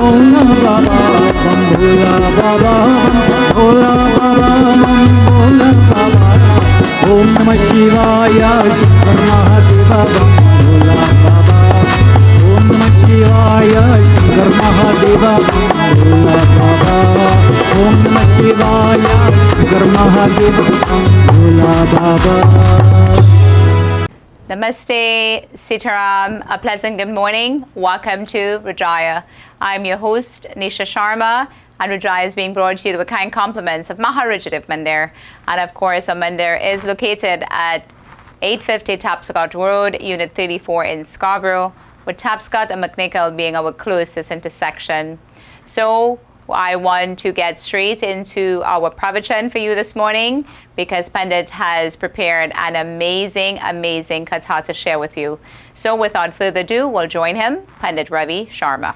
भोला बाबा बम भोला बाबा भोला बाबा भोला बाबा ओम नमः शिवाय शंकर महादेवा बम भोला बाबा ओम नमः शिवाय शंकर महादेवा बम भोला बाबा ओम नमः शिवाय शंकर महादेवा बम भोला बाबा. Namaste, Sitaram. A pleasant good morning. Welcome to Rudraaya. I'm your host, Nisha Sharma, and Rudraaya is being brought to you with kind compliments of Maharajadev Mandir. And of course, our Mandir is located at 850 Tapscott Road, Unit 34 in Scarborough, with Tapscott and McNichol being our closest intersection. So I want to get straight into our pravachan for you this morning because Pandit has prepared an amazing katha to share with you. So without further ado, we'll join him, Pandit Ravi Sharma.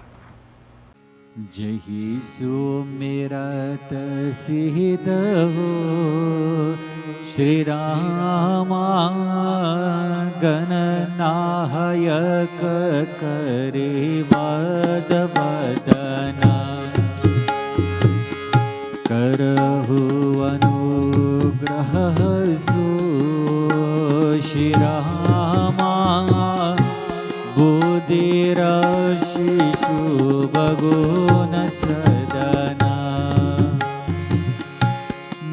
Jahi sumirat siddho Shri Rama Gananayak Kare Vadavadana करहु अनुग्रह सो श्री रामा बुद्धिर शिशु बगुन सदना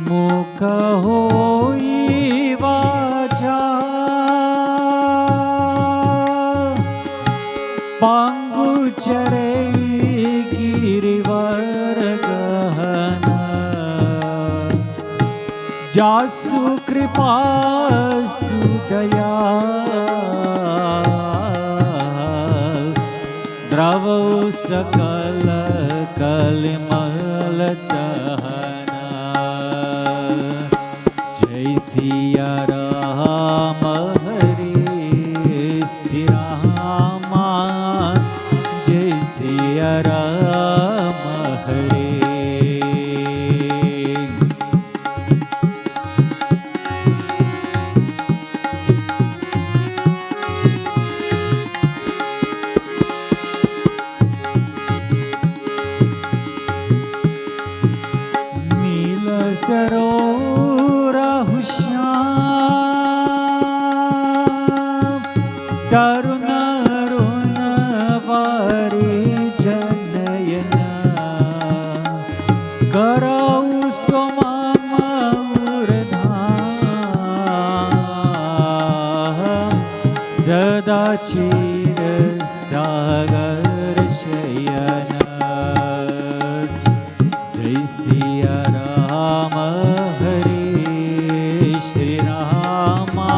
मुख होई वाचा पांगु चरे गिरिवर जासु कृपा सुदया द्रवो सकल कलिमल दहना जय सिया राम हरे श्री रामा जय सिया राम हरे. सरोरहु श्याम तरुण रुण वारे जनयना करौ सोममूर्धाम सदा चिर सागर शयना जय सिया राम हरे श्री रामा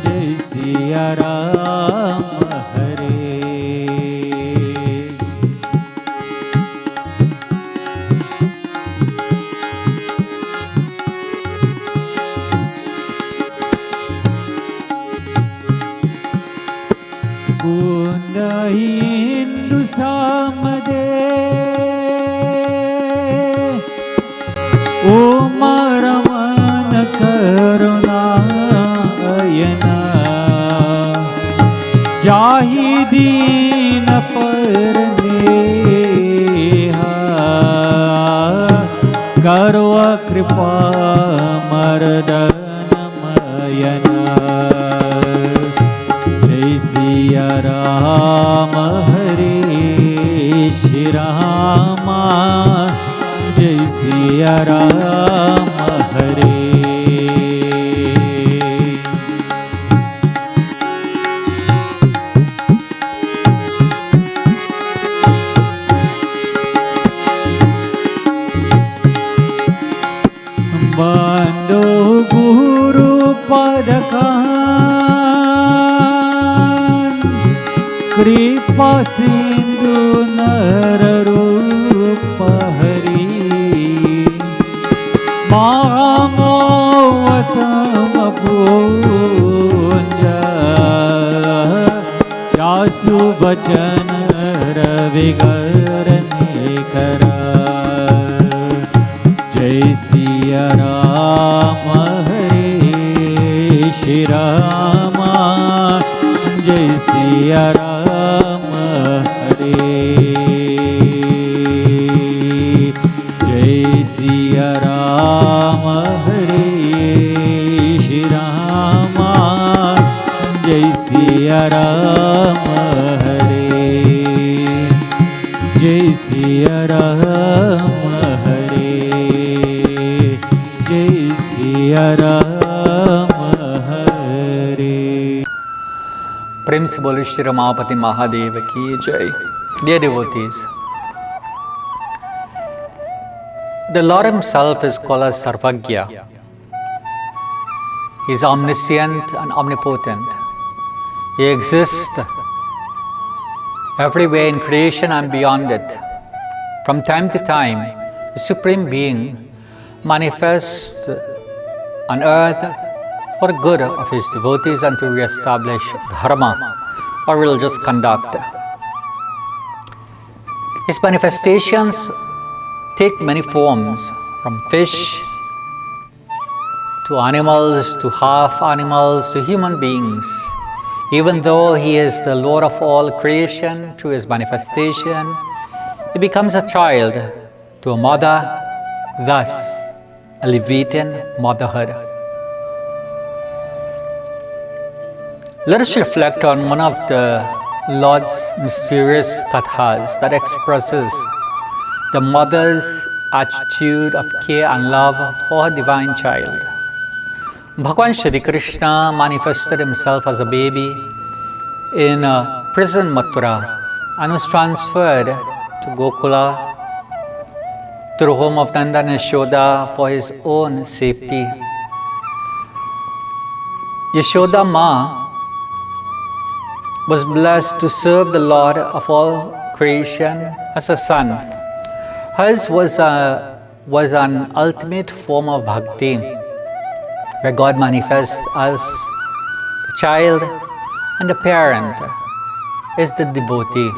जय सिया राम हरे. कुंद हिंदु सामदे ओम रमन करुणायना जाहि दीन पर नेहा करो कृपा मर्दनमयना जय सिया राम हरे श्री रामा जय सिया राम हरे. बंदो गुरु पदकान कृपा सिंधु नर रूप हरि मामोवतम पूंज जासु बचन रविगर करा जय सिया राम हरे श्री रामा जय सिया राम हरे. सिया राम हरे श्री रामा जय सिया राम हरे जय सिया राम हरे जय सिया राम हरे। प्रेम से बोले श्री रमापति महादेव की जय। Dear devotees, the Lord Himself is called as Sarvagya. He is omniscient and omnipotent. He exists everywhere in creation and beyond it. From time to time, the Supreme Being manifests on earth for the good of His devotees and to re-establish dharma or religious conduct. His manifestations take many forms, from fish to animals to half animals to human beings. Even though He is the Lord of all creation, through His manifestation, He becomes a child to a mother, thus elevating motherhood. Let us reflect on one of the Lord's mysterious kathas that expresses the mother's attitude of care and love for her divine child. Bhagavan Shri Krishna manifested Himself as a baby in a prison Mathura and was transferred to Gokula, to the home of Nanda and Yashoda for His own safety. Yashoda Ma was blessed to serve the Lord of all creation as a son. Hers was an ultimate form of bhakti, where God manifests as the child and the parent is the devotee.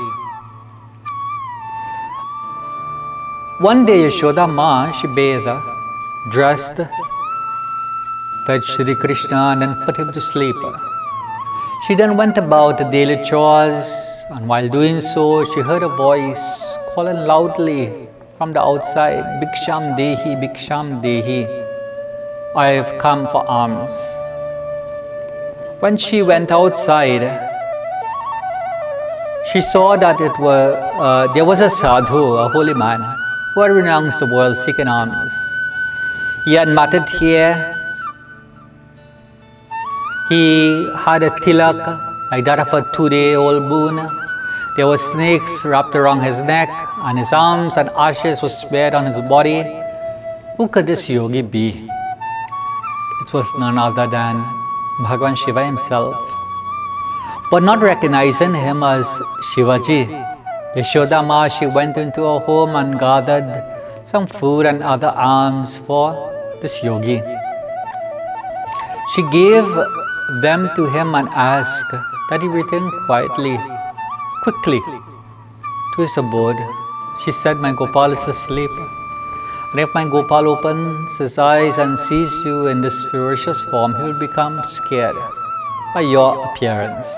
One day Yashoda Ma, she bathed, dressed, fed Shri Krishna and then put him to sleep. She then went about the daily chores, and while doing so, she heard a voice calling loudly from the outside, Bhiksham Dehi, Bhiksham Dehi, I have come for alms. When she went outside, she saw that there was a sadhu, a holy man, who had renounced the world seeking alms. He had matted hair. He had a tilak like that of a 2-day-old boon. There were snakes wrapped around his neck, and his arms and ashes were smeared on his body. Who could this yogi be? It was none other than Bhagavan Shiva himself. But not recognizing him as Shivaji, Yashoda Ma, she went into her home and gathered some food and other alms for this yogi. She gave them to him and asked that he return quietly, quickly to his abode. She said, my Gopal is asleep, and if my Gopal opens his eyes and sees you in this ferocious form, he will become scared by your appearance.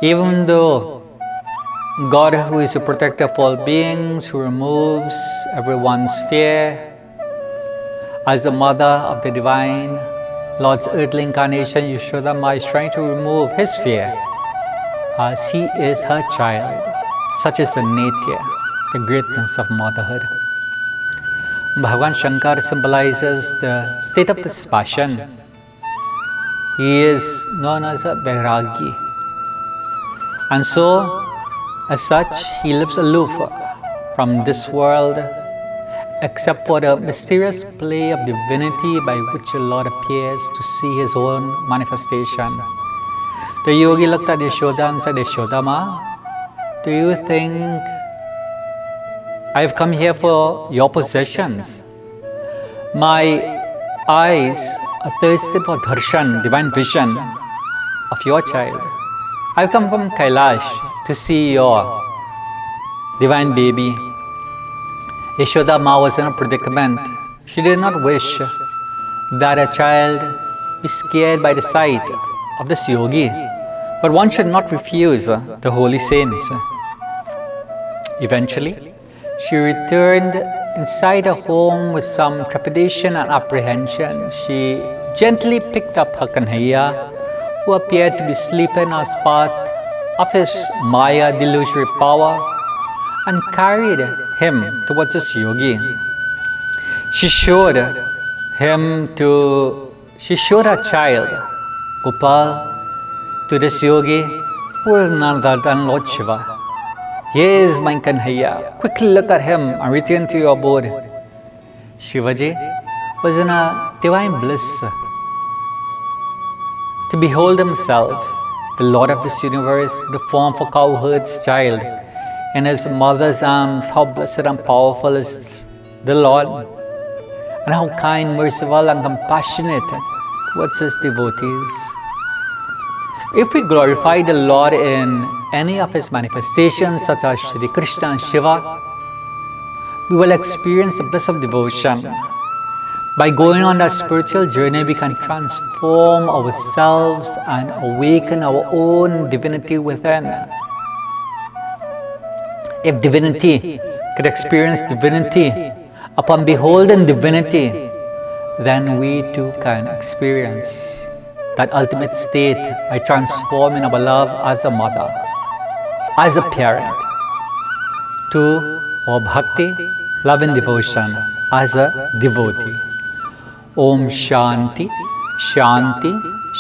Even though God, who is the protector of all beings, who removes everyone's fear, as the mother of the divine Lord's earthly incarnation, Yashoda Ma is trying to remove his fear, as he is her child. Such is the nature, the greatness of motherhood. Bhagavan Shankar symbolizes the state of dispassion. He is known as a Vairagi. And so, as such, he lives aloof from this world, except for the mysterious play of divinity by which the Lord appears to see his own manifestation. The yogi looked at Yashoda and said, Yashoda Ma, do you think I have come here for your possessions? My eyes are thirsty for darshan, divine vision of your child. I have come from Kailash to see your divine baby. Yashoda Ma was in a predicament. She did not wish that a child be scared by the sight of this yogi. But one should not refuse the holy saints. Eventually, she returned inside her home with some trepidation and apprehension, she gently picked up her Kanhaiya, who appeared to be sleeping as part of his Maya delusory power, and carried him towards his yogi. She showed her child, Gopal, to this yogi, who was none other than Lord Shiva. Here is my Kanhaiya. Quickly look at him and return to your abode. Shivaji was in a divine bliss to behold himself, the Lord of this universe, the form of a cowherd's child, in his mother's arms. How blessed and powerful is the Lord, and how kind, merciful, and compassionate towards his devotees. If we glorify the Lord in any of his manifestations, such as Shri Krishna and Shiva, we will experience the bliss of devotion. By going on that spiritual journey, we can transform ourselves and awaken our own divinity within. If divinity could experience divinity upon beholding divinity, then we too can experience that ultimate state by transforming our love as a mother, as a parent, to our bhakti, love and devotion as a devotee. Om Shanti, Shanti,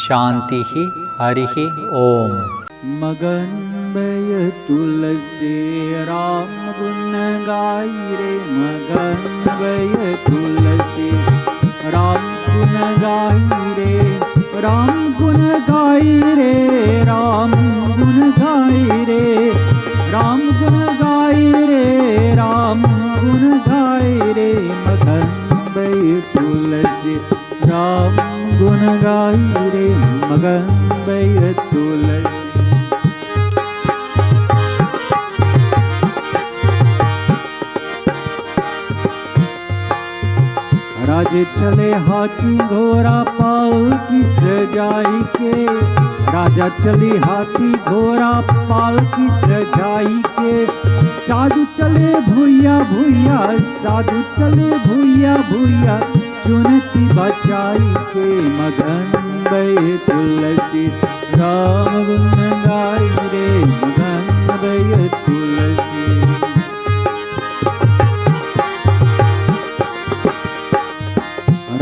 Shantihi, Harihi Om. मगन भय तुलसी राम गुण गाई रे मगन भय तुलसी राम गुण गाई रे राम गुण गाई रे राम गुण गाई रे राम गुण गाई रे राम गुण गाई रे मगन भय तुलसी राम गुण गाई रे मगन भय तुलसी राजे चले हाथी घोड़ा पालकी सजाई के राजा चले हाथी घोड़ा पालकी सजाई के साधु चले भूया भूया साधु चले भूया भूया चुनती बचाई के मगन भय तुलसी राम गुण गाई रे मगन भय तुलसी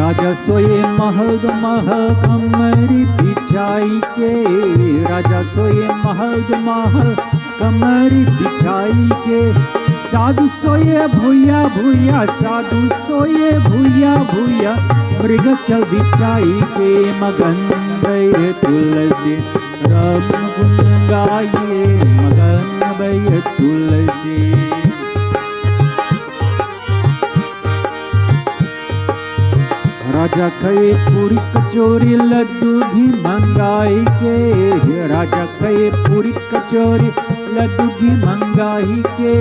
राजा सोए महल महल कमरी बिछाई के राजा सोए महल कमरी बिछाई के साधु सोए भूया भूया साधु सोए भूया भूया मृग चल बिछाई के मगन भय तुलसी राम गुण गाइए मगन भय तुलसी राजा खाए पूरी कचौरी लड्डू घी मंगाई के राजा खाए पूरी कचौरी लड्डू घी मंगाई के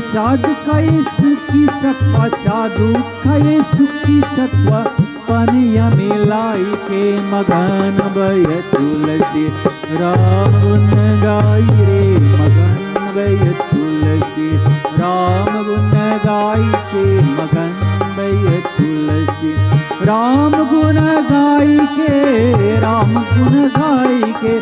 साधु खाए सुखी सत्वा साधु खाए सुखी सत्वा पनिया मिलाई के मगन भय तुलसी राम गुण गाई रे मगन भय तुलसी राम गुण गाई के मगन भय तुलसी राम गुण गाई के राम गुण गाई के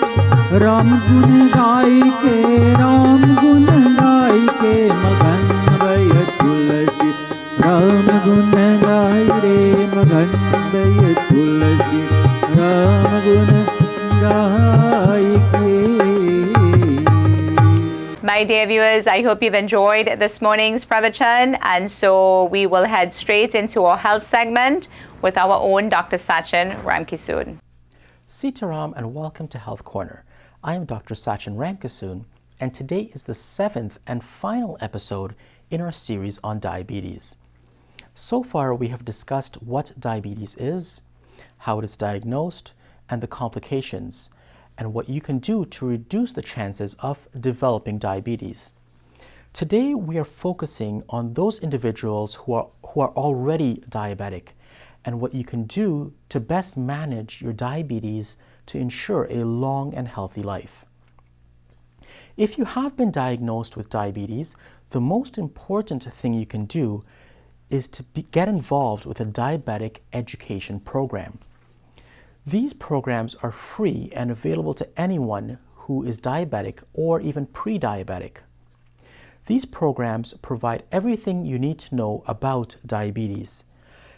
राम गुण गाई के राम गुण गाई के मगन भय तुलसी राम गुण गाई रे मगन भय तुलसी राम गुण गाई के My dear viewers, I hope you've enjoyed this morning's pravachan, and so we will head straight into our health segment with our own Dr. Sachin Ramkisoon. Sitaram and welcome to Health Corner. I am Dr. Sachin Ramkisoon, and today is the 7th and final episode in our series on diabetes. So far, we have discussed what diabetes is, how it is diagnosed, and the complications, and what you can do to reduce the chances of developing diabetes. Today, we are focusing on those individuals who are already diabetic and what you can do to best manage your diabetes to ensure a long and healthy life. If you have been diagnosed with diabetes, the most important thing you can do is to get involved with a diabetic education program. These programs are free and available to anyone who is diabetic or even pre-diabetic. These programs provide everything you need to know about diabetes.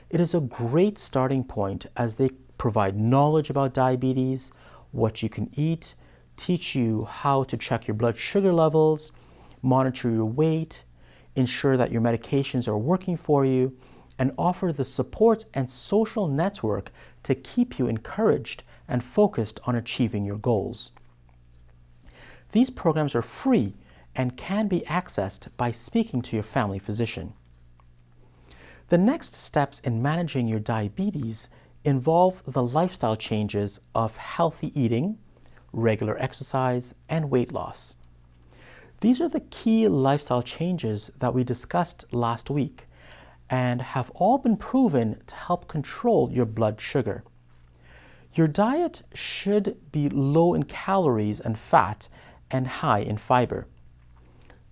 It is a great starting point as they provide knowledge about diabetes, what you can eat, teach you how to check your blood sugar levels, monitor your weight, ensure that your medications are working for you, and offer the support and social network to keep you encouraged and focused on achieving your goals. These programs are free and can be accessed by speaking to your family physician. The next steps in managing your diabetes involve the lifestyle changes of healthy eating, regular exercise, and weight loss. These are the key lifestyle changes that we discussed last week and have all been proven to help control your blood sugar. Your diet should be low in calories and fat and high in fiber.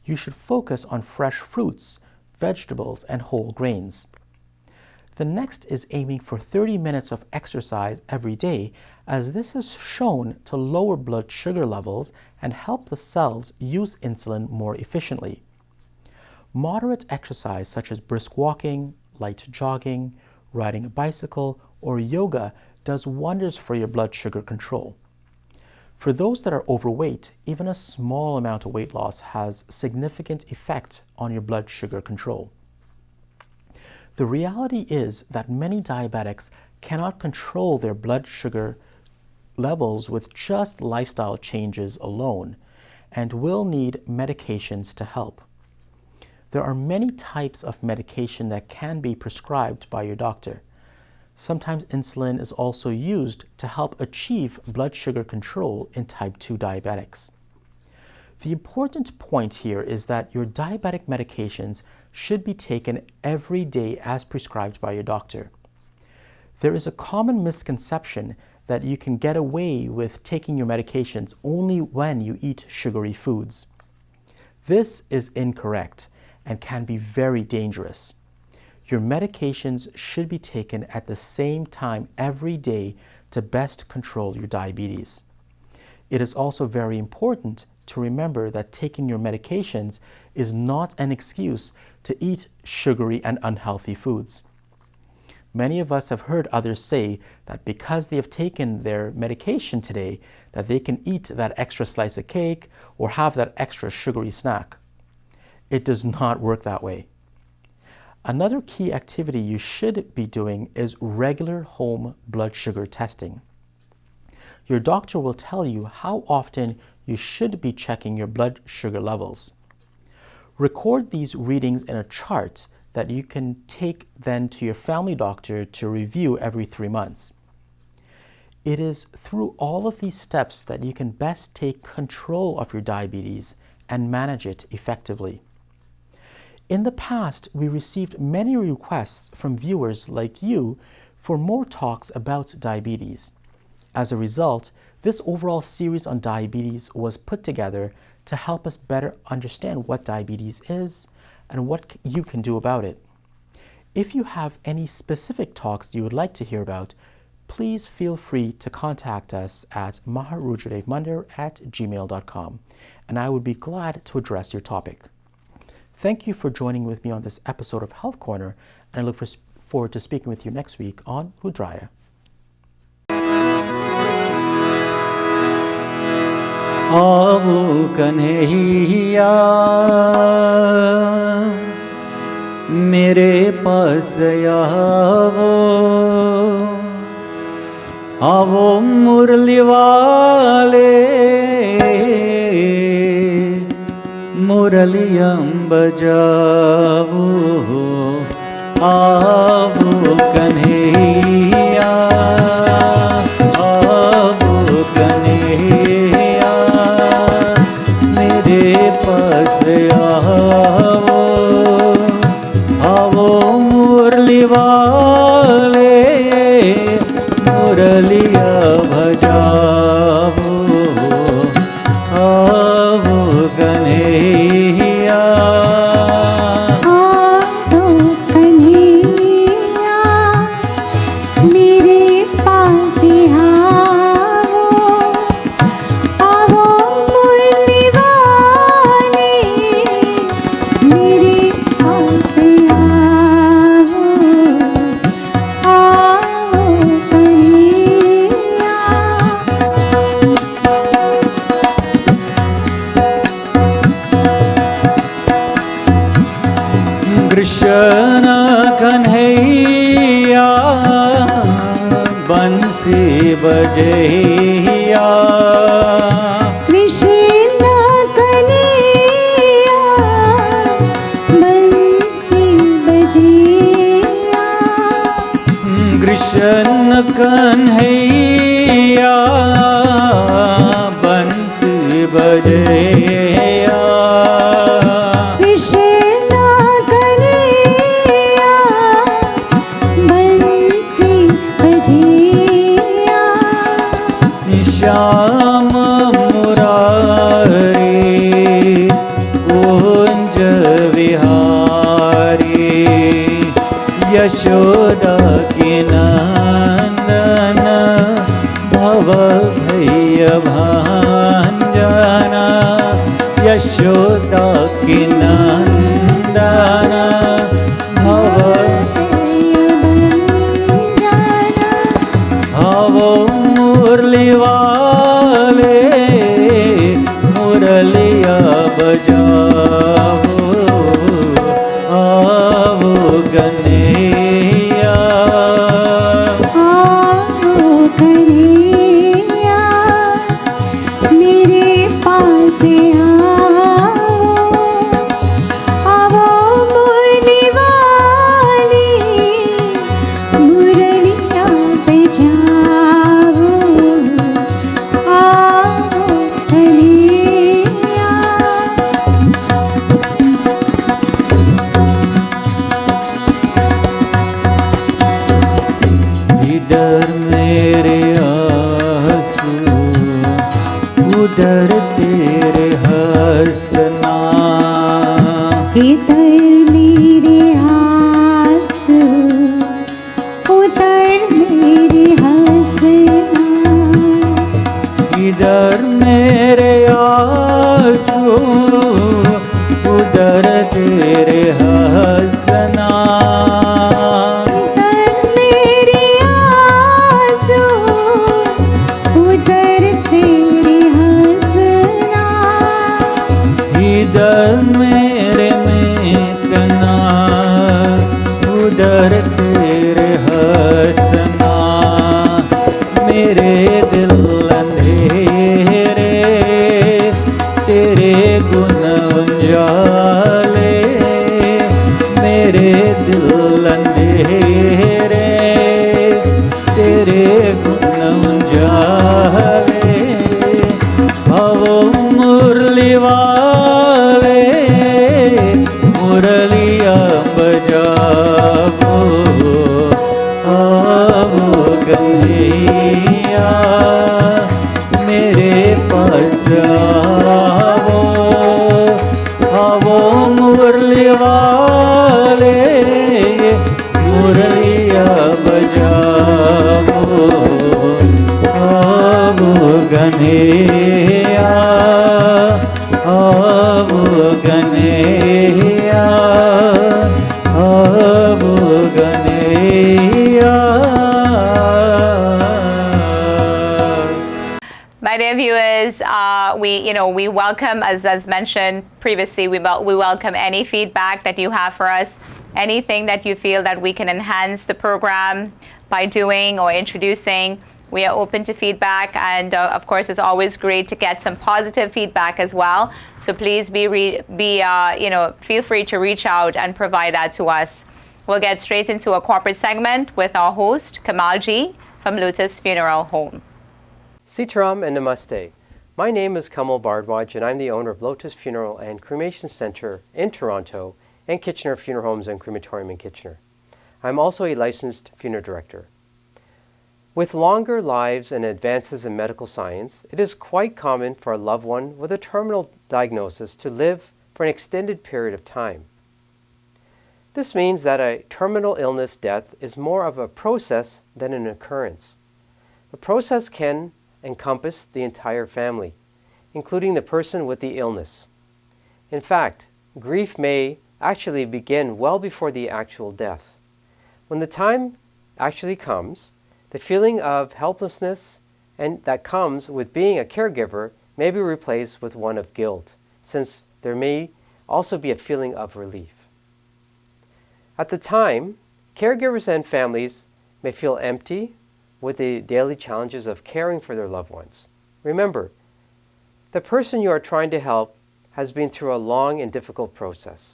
You should focus on fresh fruits, vegetables, and whole grains. The next is aiming for 30 minutes of exercise every day, as this is shown to lower blood sugar levels and help the cells use insulin more efficiently. Moderate exercise such as brisk walking, light jogging, riding a bicycle, or yoga does wonders for your blood sugar control. For those that are overweight, even a small amount of weight loss has significant effect on your blood sugar control. The reality is that many diabetics cannot control their blood sugar levels with just lifestyle changes alone and will need medications to help. There are many types of medication that can be prescribed by your doctor. Sometimes insulin is also used to help achieve blood sugar control in type 2 diabetics. The important point here is that your diabetic medications should be taken every day as prescribed by your doctor. There is a common misconception that you can get away with taking your medications only when you eat sugary foods. This is incorrect and can be very dangerous. Your medications should be taken at the same time every day to best control your diabetes. It is also very important to remember that taking your medications is not an excuse to eat sugary and unhealthy foods. Many of us have heard others say that because they have taken their medication today, that they can eat that extra slice of cake or have that extra sugary snack. It does not work that way. Another key activity you should be doing is regular home blood sugar testing. Your doctor will tell you how often you should be checking your blood sugar levels. Record these readings in a chart that you can take then to your family doctor to review every 3 months. It is through all of these steps that you can best take control of your diabetes and manage it effectively. In the past, we received many requests from viewers like you for more talks about diabetes. As a result, this overall series on diabetes was put together to help us better understand what diabetes is and what you can do about it. If you have any specific talks you would like to hear about, please feel free to contact us at maharudradevmandir@gmail.com, and I would be glad to address your topic. Thank you for joining with me on this episode of Health Corner, and I look forward to speaking with you next week on Rudraaya. आवो कन्हैया मेरे पास आवो आवो मुरली वाले मुरलियं बजावो आवो कन्हैया आवो कन्हैया मेरे पास आवो आवो मुरली वाले मुरलिया भजावो आवो कन्हैया आवो कन्हैया बजैया कृष्ण कन्हैया बंसी बजैया कृष्ण कन्हैया बंसी बजैया कृष्ण कन्हैया बंसी बजैया श्याम मुरारी कुंज विहारी यशोदा की नंदन भव भैय भांजना यशोदा की नंदन भव आवो मुरली वाले मुरलिया बजाओ आवो कन्हैया आओ कन्हैया मेरे पास आओ मुरली वाली मुरलिया बजाओ आओ कन्हैया इधर मेरे आंसू उधर तेरे हंसना इधर मेरे आंसू उधर मेरे हंसना इधर मेरे आंसू उधर तेरे हंसना इधर मेरे आंसू उधर तेरे हंसना इधर मेरे मेतना उधर तेरे हंसना मेरे दिल अंधेरे तेरे गुण उजाले मेरे दिल अंधेरे तेरे गुण उजाले भवो मुरली वाले मुरलिया बजाओ आवो कन्हैया मेरे पास आवो आवो मुरली वाले मुरलिया बजाओ आवो कन्हैया आवो कन्हैया आवो Kanhaiya My dear viewers, we welcome, as mentioned previously, we welcome any feedback that you have for us, anything that you feel that we can enhance the program by doing or introducing. We are open to feedback, and of course, it's always great to get some positive feedback as well. So please feel free to reach out and provide that to us. We'll get straight into a corporate segment with our host Kamal Ji from Lotus Funeral Home. Sitaram and Namaste. My name is Kamal Bardwaj and I'm the owner of Lotus Funeral and Cremation Center in Toronto and Kitchener Funeral Homes and Crematorium in Kitchener. I'm also a licensed funeral director. With longer lives and advances in medical science, it is quite common for a loved one with a terminal diagnosis to live for an extended period of time. This means that a terminal illness death is more of a process than an occurrence. The process can encompass the entire family, including the person with the illness. In fact, grief may actually begin well before the actual death. When the time actually comes, the feeling of helplessness and that comes with being a caregiver may be replaced with one of guilt, since there may also be a feeling of relief. At the time, caregivers and families may feel empty, with the daily challenges of caring for their loved ones. Remember, the person you are trying to help has been through a long and difficult process.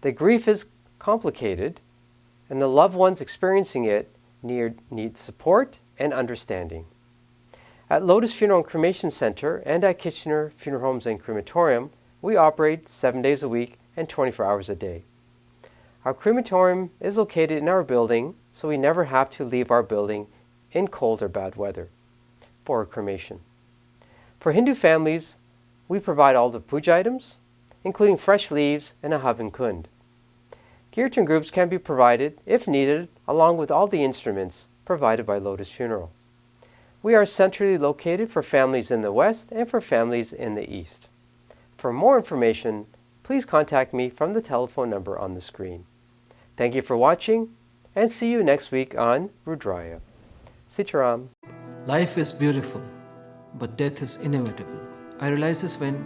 The grief is complicated, and the loved ones experiencing it need support and understanding. At Lotus Funeral and Cremation Center and at Kitchener Funeral Homes and Crematorium, we operate 7 days a week and 24 hours a day. Our crematorium is located in our building, so we never have to leave our building in cold or bad weather for a cremation. For Hindu families, we provide all the puja items, including fresh leaves and a havan kund. Kirtan groups can be provided, if needed, along with all the instruments provided by Lotus Funeral. We are centrally located for families in the west and for families in the east. For more information, please contact me from the telephone number on the screen. Thank you for watching, and see you next week on Rudraaya. Sitaram. Life is beautiful, but death is inevitable. I realized this when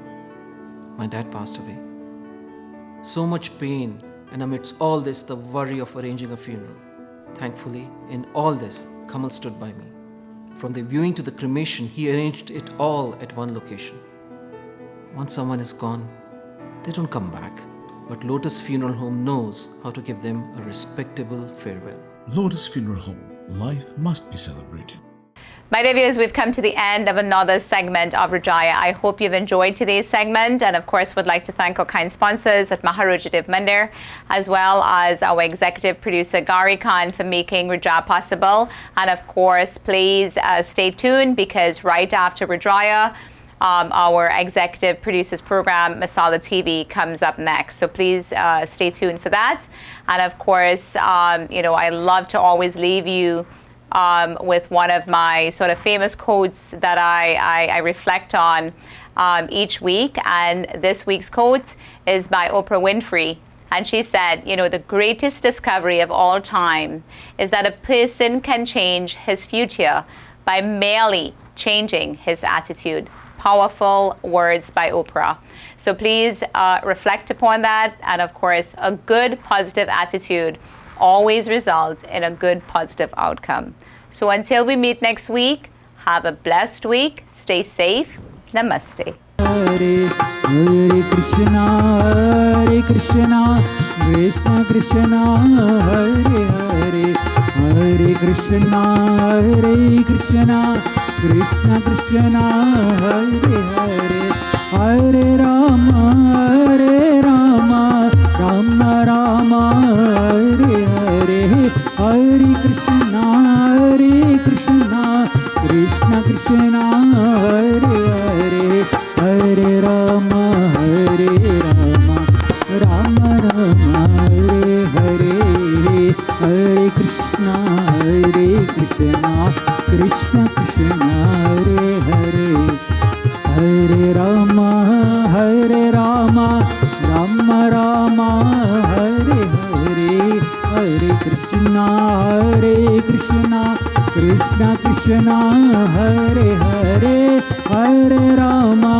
my dad passed away. So much pain, and amidst all this, the worry of arranging a funeral. Thankfully, in all this, Kamal stood by me. From the viewing to the cremation, he arranged it all at one location. Once someone is gone, they don't come back. But Lotus Funeral Home knows how to give them a respectable farewell. Lotus Funeral Home. Life must be celebrated. My dear viewers, we've come to the end of another segment of Rudraaya. I hope you've enjoyed today's segment, and of course would like to thank our kind sponsors at Maharujit Mandir, as well as our executive producer Gary Khan for making Rudraaya possible. And of course, please stay tuned, because right after Rudraaya, our executive producers program Masala TV comes up next, so please stay tuned for that. And of course, I love to always leave you with one of my sort of famous quotes that I reflect on each week. And this week's quote is by Oprah Winfrey. And she said, the greatest discovery of all time is that a person can change his future by merely changing his attitude. Powerful words by Oprah. So please reflect upon that. And of course, a good positive attitude always results in a good positive outcome. So until we meet next week, have a blessed week. Stay safe. Namaste. Hare Hare Krishna, Krishna Krishna, Hare Hare, Hare Krishna, Krishna Krishna, Hare Hare, Hare Rama, Rama Rama, Hare Hare, Hare Krishna, Krishna Krishna, Hare Hare, Hare Rama, Rama Rama, Hare Hare, Hare Krishna, Krishna Krishna, Hare Hare, Hare Rama, Rama Rama, Hare Hare, Hare Krishna, Krishna Krishna, Hare Hare, Hare Rama,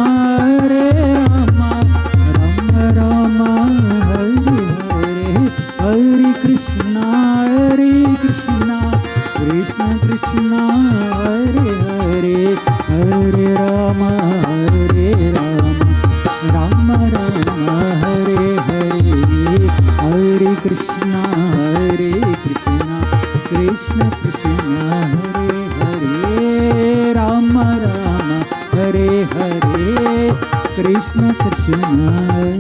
Rama Rama, Hare Hare, Hare Krishna, Krishna Krishna, Hare Hare, Hare Rama, Rama Rama, Hare Hare, Hare Krishna, Krishna Krishna, Hare Hare, Rama Rama, Hare Hare, Krishna Krishna.